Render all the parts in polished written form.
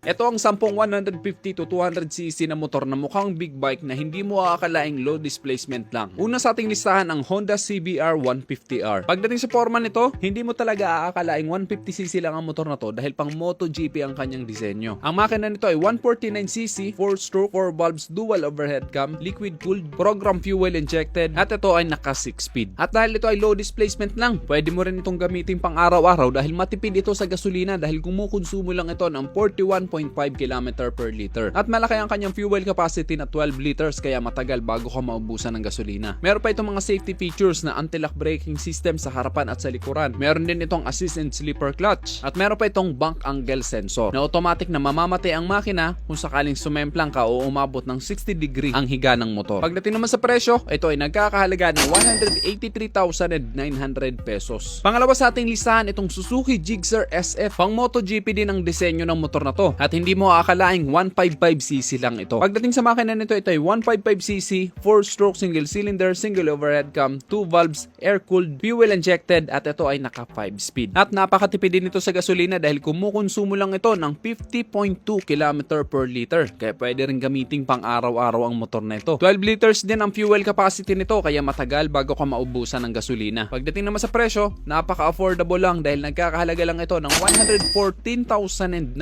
Ito ang 10 150 to 200cc na motor na mukhang big bike na hindi mo aakalaing low displacement lang. Una sa ating listahan ang Honda CBR 150R. Pagdating sa forma nito, hindi mo talaga aakalaing 150cc lang ang motor na to dahil pang MotoGP ang kanyang disenyo. Ang makina nito ay 149cc, 4-stroke, 4 valves, dual overhead cam, liquid cooled, program fuel injected, at ito ay naka 6-speed. At dahil ito ay low displacement lang, pwede mo rin itong gamitin pang araw-araw dahil matipid ito sa gasolina dahil kumukonsumo lang ito ng 41.5 km per liter. At malaki ang kanyang fuel capacity na 12 liters kaya matagal bago ka maubusan ng gasolina. Meron pa itong mga safety features na anti-lock braking system sa harapan at sa likuran. Meron din itong assist and slipper clutch. At meron pa itong bank angle sensor na automatic na mamamatay ang makina kung sakaling sumemplang ka o umabot ng 60 degree ang higa ng motor. Pagdating naman sa presyo, ito ay nagkakahalaga ng 183,900 pesos. Pangalawa sa ating listahan itong Suzuki Gixxer SF. Pang MotoGP din ang disenyo ng motor na to. At hindi mo aakalaing 155cc lang ito. Pagdating sa makina nito, ito ay 155cc, 4-stroke single cylinder, single overhead cam, 2 valves, air-cooled, fuel-injected, at ito ay naka 5-speed. At napakatipid din ito sa gasolina dahil kumukonsumo lang ito ng 50.2 km per liter. Kaya pwede rin gamiting pang araw-araw ang motor na ito. 12 liters din ang fuel capacity nito kaya matagal bago ka maubusan ng gasolina. Pagdating naman sa presyo, napaka-affordable lang dahil nagkakahalaga lang ito ng 114,900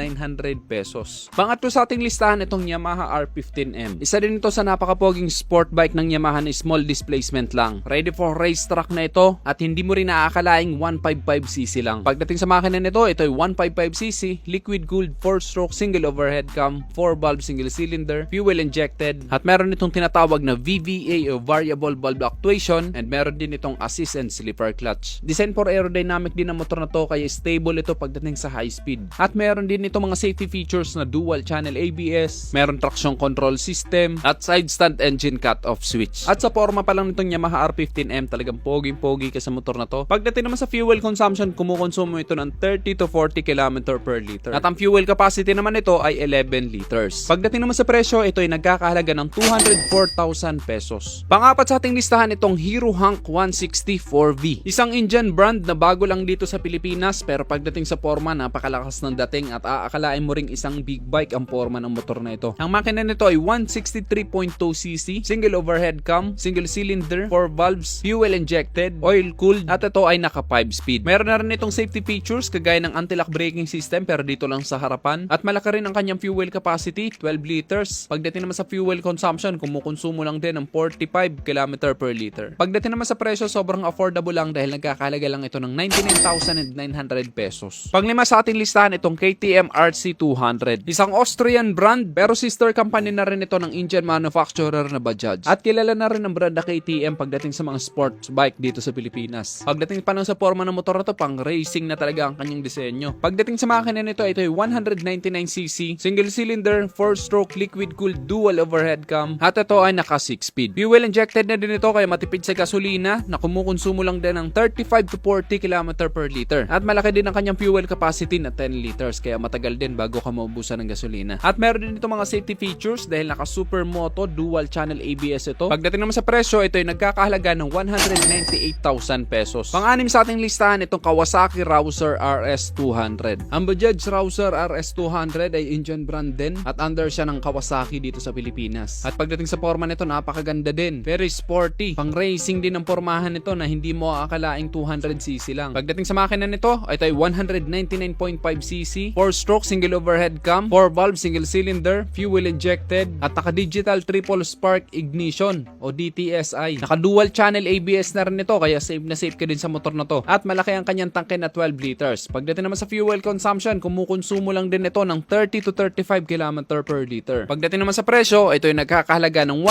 pesos. Pangatlo sa ating listahan itong Yamaha R15M. Isa din ito sa napakapoging sport bike ng Yamaha na small displacement lang. Ready for racetrack na ito at hindi mo rin naakalaing 155cc lang. Pagdating sa makina nito, ito ay 155cc, liquid cooled, 4-stroke, single overhead cam, 4 valve single cylinder, fuel injected, at meron itong tinatawag na VVA o variable valve actuation, and meron din itong assist and slipper clutch. Design for aerodynamic din ang motor na to kaya stable ito pagdating sa high speed. At meron din itong mga safety features na dual channel ABS, meron traction control system, at side stand engine cut-off switch. At sa forma pa lang nitong Yamaha R15M, talagang poging-pogi ka sa motor na to. Pagdating naman sa fuel consumption, kumukonsumo ito ng 30 to 40 km per liter. At ang fuel capacity naman nito ay 11 liters. Pagdating naman sa presyo, ito ay nagkakahalaga ng 204,000 pesos. Pangapat sa ating listahan itong Hero Hank 160 4V. Isang Indian brand na bago lang dito sa Pilipinas pero pagdating sa forma, napakalakas ng dating at aakalain mo ring isang big bike ang forma ng motor na ito. Ang makina nito ay 163.2cc, single overhead cam, single cylinder, 4 valves, fuel injected, oil cooled, at ito ay naka 5 speed. Meron na rin itong safety features kagaya ng anti-lock braking system pero dito lang sa harapan. At malaki rin ang kanyang fuel capacity, 12 liters. Pagdating naman sa fuel consumption, kumukonsumo lang din ng 45 km per liter. Pagdating naman sa presyo, sobrang affordable lang dahil nagkakahalaga lang ito ng 99,900 pesos. Panglima sa ating listahan itong KTM RC200. Isang Austrian brand pero sister company na rin ito ng Indian manufacturer na Bajaj. At kilala na rin ang brand na KTM pagdating sa mga sports bike dito sa Pilipinas. Pagdating pa lang sa forma ng motor na to, pang racing na talaga ang kanyang disenyo. Pagdating sa makina nito, ito ay 199cc, single cylinder, 4-stroke, liquid cooled, dual overhead cam, at ito ay naka 6-speed. Fuel injected na din ito kaya matipid sa gasolina na kumukonsumo lang din ng 35 to 40 km per liter. At malaki din ang kanyang fuel capacity na 10 liters kaya matagal din bago ka maubusan ng gasolina. At meron din ito mga safety features dahil naka Supermoto dual channel ABS ito. Pagdating naman sa presyo, ito ay nagkakahalaga ng 198,000 pesos. Pang-anim sa ating listahan itong Kawasaki Rouser RS200. Ang Bajaj Rouser RS200 ay Indian brand din at under siya ng Kawasaki dito sa Pilipinas. At pagdating sa forma nito, napakaganda din. Very sporty. Pang racing din ang pormahan nito na hindi mo aakalaing 200cc lang. Pagdating sa makina nito, ito ay 199.5cc, 4-stroke single overhead cam, 4 valve single cylinder, fuel injected, at naka-digital triple spark ignition o DTSI. Naka-dual channel ABS na rin ito kaya safe na safe ka din sa motor na to. At malaki ang kanyang tangke na 12 liters. Pagdating naman sa fuel consumption, kumukonsumo lang din ito ng 30 to 35 km per liter. Pagdating naman sa presyo, ito ay nagkakahalaga ng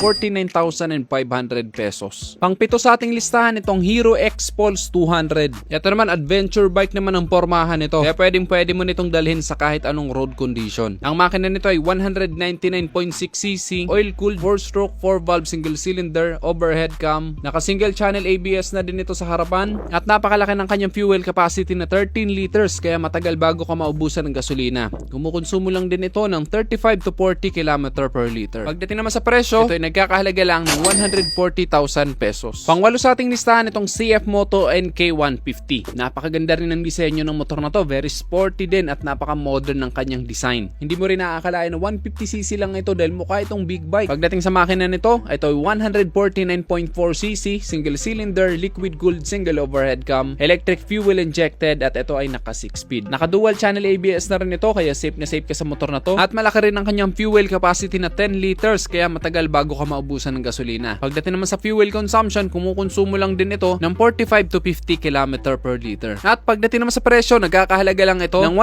149,500 pesos. Pang-pito sa ating listahan itong Hero X Pulse 200. Ito naman adventure bike naman ang pormahan nito. Kaya pwede mo nitong dalhin sa kahit anong road condition. Ang makina nito ay 199.6cc, oil-cooled, 4-stroke, 4-valve single cylinder, overhead cam, naka-single channel ABS na din ito sa harapan, at napakalaki ng kanyang fuel capacity na 13 liters kaya matagal bago ka maubusan ng gasolina. Kumukonsumo lang din ito ng 35 to 40 km per liter. Pagdating naman sa presyo, ito ay nagkakahalaga lang ng 140,000 pesos. Pangwalo sa ating listahan itong CF Moto NK150. Napakaganda rin ang disenyo ng motor na to, very sporty din at napaka-modern ng kanyang design. Hindi mo rin nakakalain na 150cc lang ito dahil mukha itong big bike. Pagdating sa makina nito, ito ay 149.4cc, single cylinder, liquid cooled single overhead cam, electric fuel injected at ito ay naka 6 speed. Naka dual channel ABS na rin ito kaya safe na safe ka sa motor na to. At malaki rin ang kanyang fuel capacity na 10 liters kaya matagal bago ka maubusan ng gasolina. Pagdating naman sa fuel consumption, kumukonsumo lang din ito ng 45 to 50 km per liter. At pagdating naman sa presyo, nagkakahalaga lang ito ng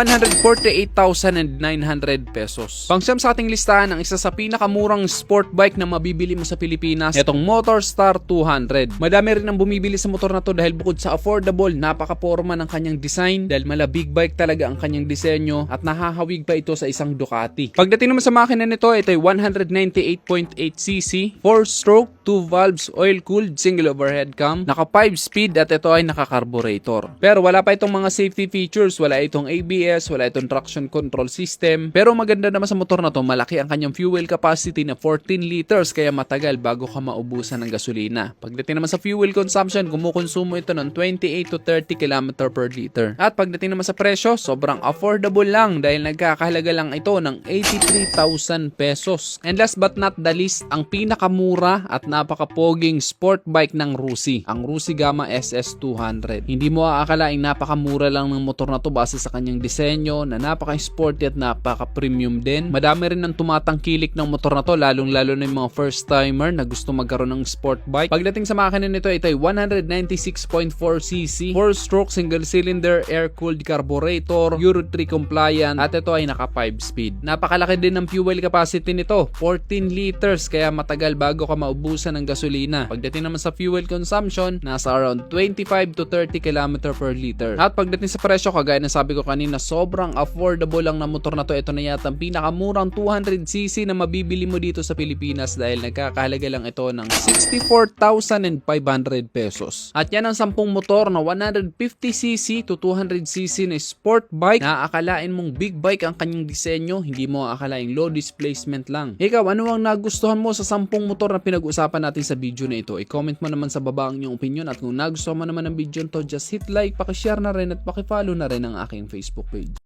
148,900 pesos. Pangsyam sa ating listahan ang isa sa pinakamurang sport bike na mabibili mo sa Pilipinas, itong Motorstar 200. Madami rin ang bumibili sa motor na to dahil bukod sa affordable, napaka-porma ng kanyang design dahil mala big bike talaga ang kanyang disenyo at nahahawig pa ito sa isang Ducati. Pagdating naman sa makina nito, ito ay 198.8cc, 4-stroke, 2 valves, oil-cooled, single overhead cam, naka 5 speed at ito ay naka-carburetor. Pero wala pa itong mga safety features, wala itong ABS, wala itong traction control system. Pero maganda naman sa motor na to, malaki ang kanyang fuel capacity na 14 liters kaya matagal bago ka maubusan ng gasolina. Pagdating naman sa fuel consumption, kumukonsumo ito ng 28 to 30 km per liter. At pagdating naman sa presyo, sobrang affordable lang dahil nagkakahalaga lang ito ng 83,000 pesos. And last but not the least, ang pinakamura at napakapoging sport bike ng Rusi, ang Rusi Gamma SS200. Hindi mo aakalaing napakamura lang ng motor na to base sa kanyang disenyo na napaka-sporty at napaka-premium din. Madami rin ang tumatangkilik ng motor na to, lalong-lalo na yung mga first timer na gusto magkaroon ng sport bike. Pagdating sa makina nito, ito ay 196.4cc, 4-stroke single cylinder, air-cooled carburetor, Euro 3 compliant at ito ay naka 5 speed. Napakalaki din ng fuel capacity nito, 14 liters kaya matagal bago ka maubusan ng gasolina. Pagdating naman sa fuel consumption, nasa around 25 to 30 km per liter. At pagdating sa presyo, kagaya ng sabi ko kanina, sobrang affordable lang na motor na to. Ito na yata ang pinakamurang 200cc na mabibili mo dito sa Pilipinas dahil nagkakahalaga lang ito ng 64,500 pesos. At yan ang 10 motor na 150cc to 200cc na sport bike na akalain mong big bike ang kanyang disenyo, hindi mo akalaing low displacement lang. Ikaw, ano ang nagustuhan mo sa 10 motor na pinag-usapan natin sa video na ito? I-comment mo naman sa baba ang iyong opinion at kung nagustuhan mo naman ang video nito, just hit like, pakishare na rin at pakifollow na rin ang aking Facebook page.